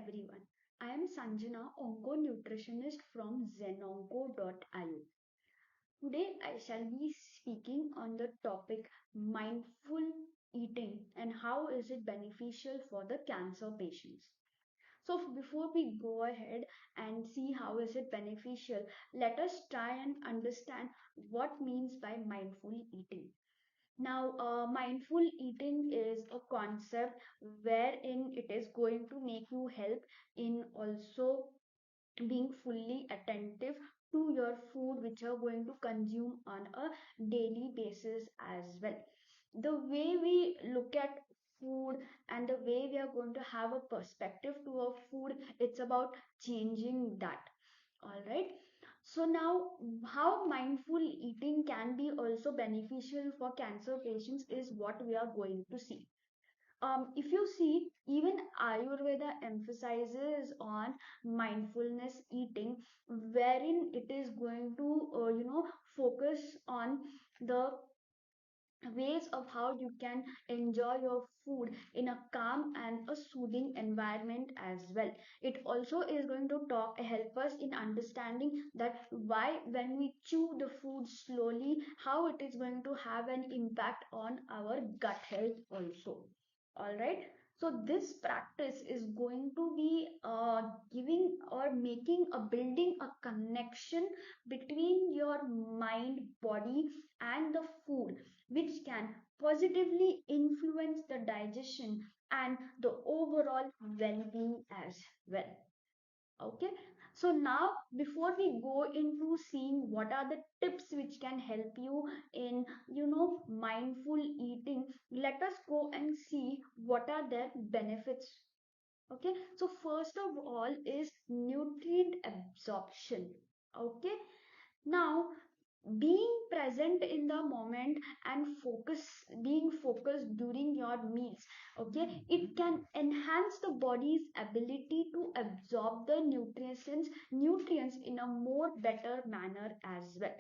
everyone. I am Sanjana, Onco nutritionist from ZenOnco.io. Today I shall be speaking on the topic mindful eating and how is it beneficial for the cancer patients. So before we go ahead and see how is it beneficial, let us try and understand what means by mindful eating. Now, mindful eating is a concept wherein it is going to make you help in also being fully attentive to your food which you're going to consume on a daily basis as well. The way we look at food and the way we are going to have a perspective to our food, it's about changing that. All right. So now, how mindful eating can be also beneficial for cancer patients is what we are going to see. If you see, even Ayurveda emphasizes on mindfulness eating, wherein it is going to, focus on the ways of how you can enjoy your food in a calm and a soothing environment as well. It also is going to help us in understanding that why when we chew the food slowly, how it is going to have an impact on our gut health also. All right. So this practice is going to be giving or making a building a connection between your mind, body, and the food, which can positively influence the digestion and the overall well-being as well. Okay, so now before we go into seeing what are the tips which can help you in mindful eating, let us go and see what are their benefits. Okay, so first of all is nutrient absorption. Okay, now being present in the moment and being focused during your meals, okay, it can enhance the body's ability to absorb the nutrients in a more better manner as well.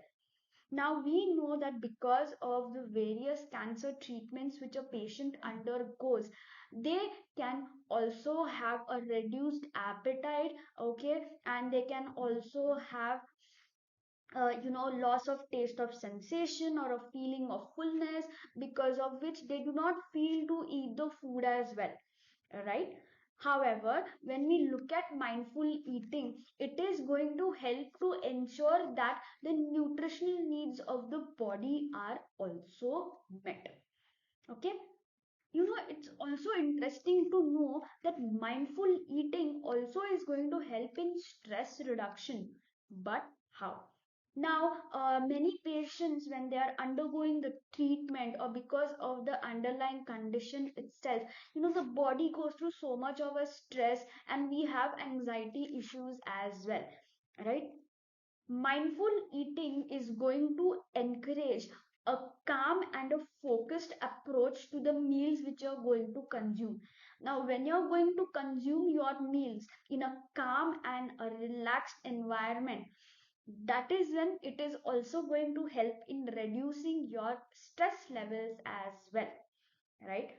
Now we know that because of the various cancer treatments which a patient undergoes, they can also have a reduced appetite, okay, and they can also have loss of taste of sensation or a feeling of fullness, because of which they do not feel to eat the food as well, right? However, when we look at mindful eating, it is going to help to ensure that the nutritional needs of the body are also met. Okay, it's also interesting to know that mindful eating also is going to help in stress reduction. But how? Now, many patients, when they are undergoing the treatment or because of the underlying condition itself, the body goes through so much of a stress and we have anxiety issues as well, right? Mindful eating is going to encourage a calm and a focused approach to the meals which you're going to consume. Now, when you're going to consume your meals in a calm and a relaxed environment, that is when it is also going to help in reducing your stress levels as well, right?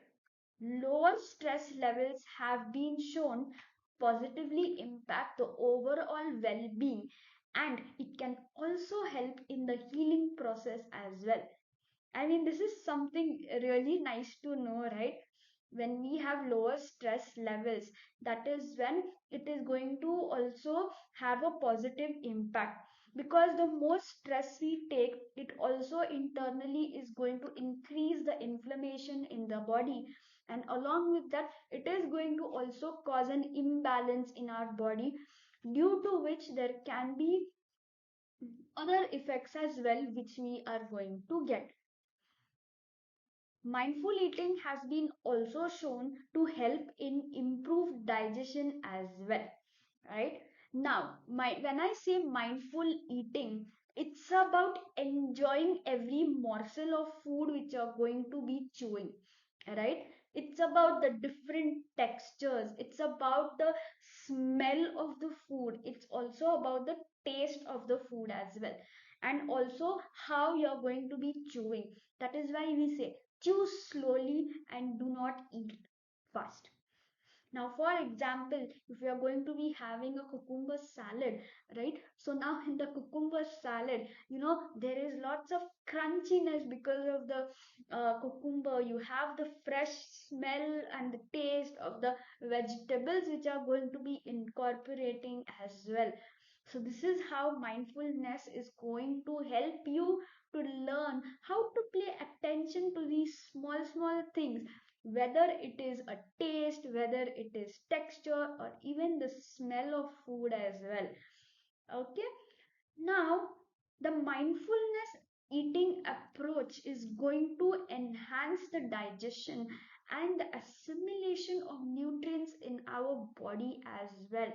Lower stress levels have been shown positively impact the overall well-being, and it can also help in the healing process as well. I mean, this is something really nice to know, right? When we have lower stress levels, that is when it is going to also have a positive impact, because the more stress we take, it also internally is going to increase the inflammation in the body, and along with that, it is going to also cause an imbalance in our body, due to which there can be other effects as well which we are going to get. Mindful eating has been also shown to help in improved digestion as well. Right? Now, when I say mindful eating, it's about enjoying every morsel of food which you're going to be chewing. Right? It's about the different textures. It's about the smell of the food. It's also about the taste of the food as well. And also how you're going to be chewing. That is why we say chew slowly and do not eat fast. Now, for example, if you are going to be having a cucumber salad, right? So now in the cucumber salad, there is lots of crunchiness because of the cucumber. You have the fresh smell and the taste of the vegetables which are going to be incorporating as well. So this is how mindfulness is going to help you to learn how to pay attention to these small things, whether it is a taste, whether it is texture, or even the smell of food as well. Okay, now the mindfulness eating approach is going to enhance the digestion and the assimilation of nutrients in our body as well,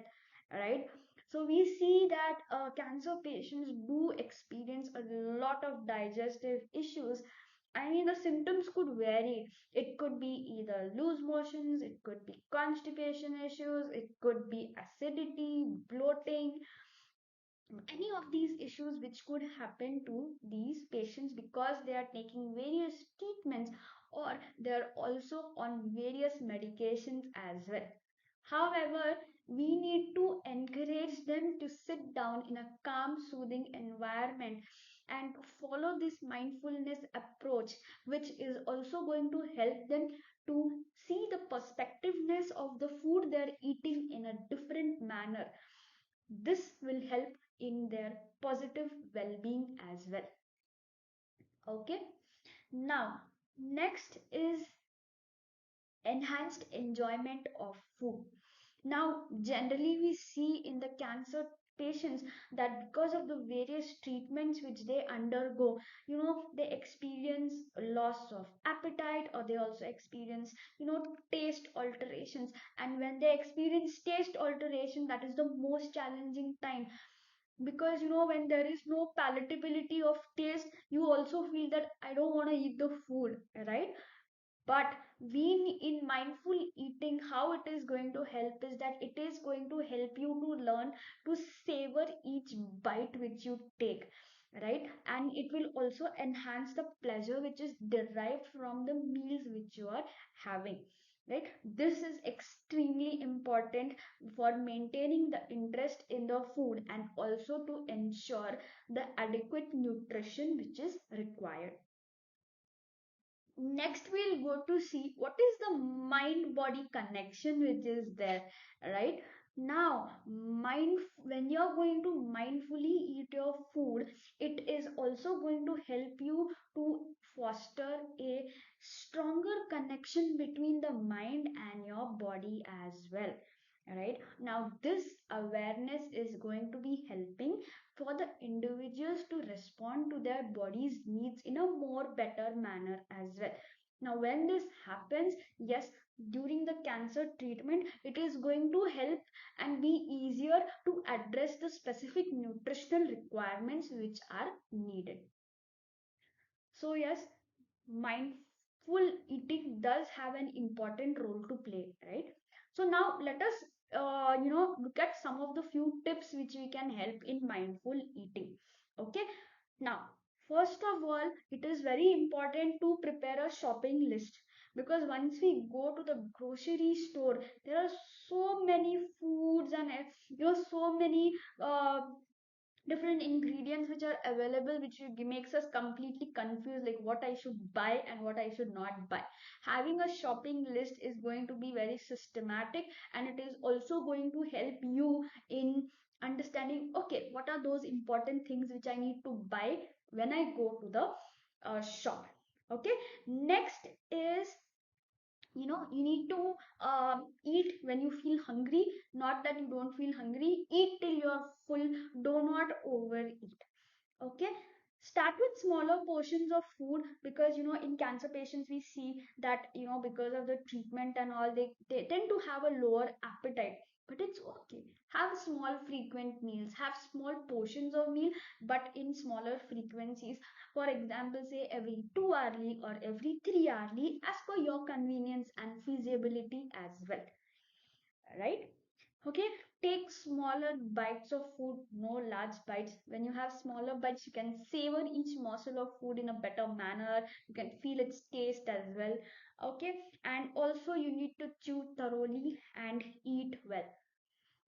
right? So we see that cancer patients do experience a lot of digestive issues. I mean, the symptoms could vary. It could be either loose motions, it could be constipation issues, it could be acidity, bloating, any of these issues which could happen to these patients because they are taking various treatments or they're also on various medications as well. However, we need to encourage them to sit down in a calm, soothing environment and follow this mindfulness approach, which is also going to help them to see the perspectiveness of the food they're eating in a different manner. This will help in their positive well-being as well. Okay, now next is enhanced enjoyment of food. Now, generally, we see in the cancer patients that because of the various treatments which they undergo, they experience loss of appetite, or they also experience, taste alterations. And when they experience taste alteration, that is the most challenging time, because when there is no palatability of taste, you also feel that I don't want to eat the food, right? But we in mindful eating, how it is going to help is that it is going to help you to learn to savor each bite which you take, right? And it will also enhance the pleasure which is derived from the meals which you are having, right? This is extremely important for maintaining the interest in the food and also to ensure the adequate nutrition which is required. Next we'll go to see what is the mind body connection which is there, right? Now, when you're going to mindfully eat your food, it is also going to help you to foster a stronger connection between the mind and your body as well, right? Now this awareness is going to be helping for the individuals to respond to their body's needs in a more better manner as well. Now when this happens, yes, during the cancer treatment, it is going to help and be easier to address the specific nutritional requirements which are needed. So yes, mindful eating does have an important role to play, right? So now let us look at some of the few tips which we can help in mindful eating. Okay, now first of all, it is very important to prepare a shopping list, because once we go to the grocery store, there are so many foods and so many different ingredients which are available, which makes us completely confused, like what I should buy and what I should not buy. Having a shopping list is going to be very systematic, and it is also going to help you in understanding, okay, what are those important things which I need to buy when I go to the shop. Okay, next is, you need to eat when you feel hungry, not that you don't feel hungry. Eat till you're full, do not overeat. Okay, start with smaller portions of food, because in cancer patients we see that because of the treatment and all, they tend to have a lower appetite. But it's okay, have small frequent meals, have small portions of meal, but in smaller frequencies. For example, say every 2 hourly or every 3 hourly, as per your convenience and feasibility as well, right? Okay, Take smaller bites of food, no large bites. When you have smaller bites, you can savor each morsel of food in a better manner. You can feel its taste as well. Okay, and also you need to chew thoroughly and eat well.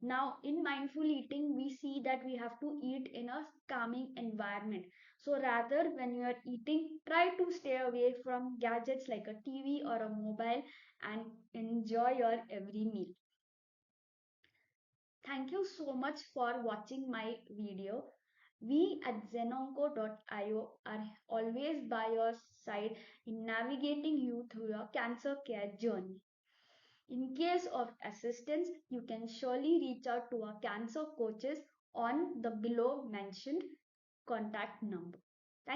Now, in mindful eating, we see that we have to eat in a calming environment. So, rather, when you are eating, try to stay away from gadgets like a TV or a mobile and enjoy your every meal. Thank you so much for watching my video. We at ZenOnco.io are always by your side in navigating you through your cancer care journey. In case of assistance, you can surely reach out to our cancer coaches on the below mentioned contact number.